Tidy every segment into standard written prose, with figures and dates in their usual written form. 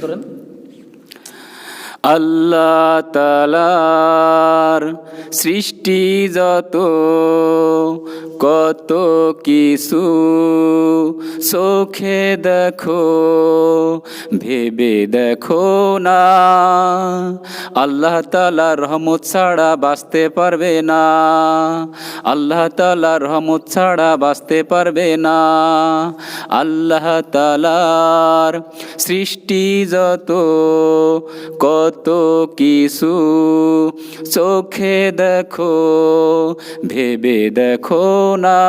করেন। আল্লাহ তাআলার সৃষ্টি যত, কত কিছু চোখে দেখো, ভেবে দেখো না। আল্লাহ তাআলার রহমত ছাড়া বাঁচতে পারবে না, আল্লাহ তাআলার রহমত ছাড়া বাঁচতে পারবে না। আল্লাহ তাআলার সৃষ্টি যত, কত কিছু চোখে দেখো, ভেবে দেখো না।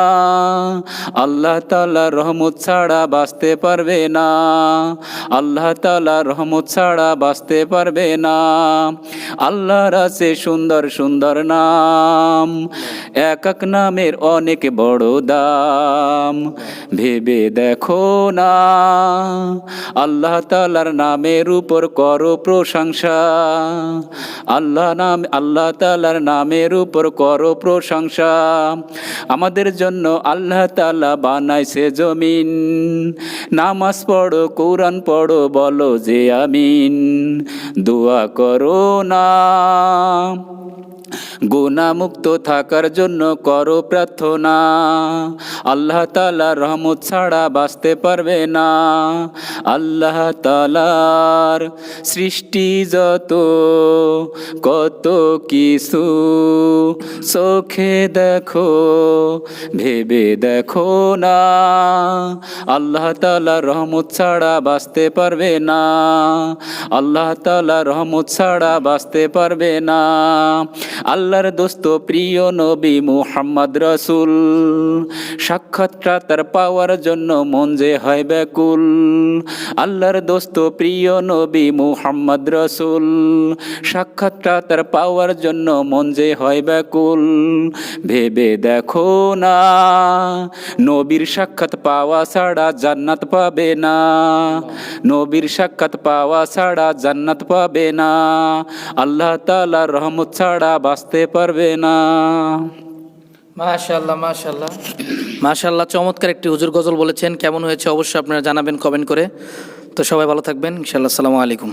আল্লাহ তাআলার রহমত ছাড়া বাঁচতে পারবে না, আল্লাহ তাআলার রহমত ছাড়া বাঁচতে পারবে না। আল্লাহর আছে সুন্দর সুন্দর নাম, এক এক নামের অনেক বড় দাম, ভেবে দেখো না। আল্লাহ তাআলার নামের উপর করো প্রশংসা, আল্লাহ তাআলার নামের উপর করো প্রশংসা। আমাদের জন্য আল্লাহ তাআলা বানাইছে জমিন, নামাজ পড়ো, কোরআন পড়ো, বলো যে আমিন, দোয়া করো না। গুনাহমুক্ত থাকার জন্য করো প্রার্থনা, আল্লাহ তাআলার রহমত ছাড়া বাঁচতে পারবে না। আল্লাহ তাআলার সৃষ্টি যত, কত কিছু চোখে দেখো, ভেবে দেখো না। আল্লাহ তাআলার রহমত ছাড়া বাঁচতে পারবে না, আল্লাহ তাআলার রহমত ছাড়া বাঁচতে পারবে না। আল্লাহর দোস্ত প্রিয় নবী মুহাম্মদ রাসূল, সাক্ষাৎটা তার পাওয়ার জন্য মন যে হয় ব্যাকুল। আল্লাহর দোস্ত প্রিয় নবী মুহাম্মদ রাসূল, সাক্ষাৎটা তার পাওয়ার জন্য মন যে হয় ব্যাকুল। ভেবে দেখো না, নবীর সাক্ষাৎ পাওয়া ছাড়া জান্নাত পাবে না, নবীর সাক্ষাৎ পাওয়া ছাড়া জান্নাত পাবে না। আল্লাহ তাআলার রহমত ছাড়া বাঁচতে পারবে না। মাশাআল্লাহ মাশাআল্লাহ মাশাআল্লাহ, চমৎকার একটি হুজুর গজল বলেছেন। কেমন হয়েছে অবশ্যই আপনারা জানাবেন কমেন্ট করে। তো সবাই ভালো থাকবেন ইনশাআল্লাহ। আসসালামু আলাইকুম।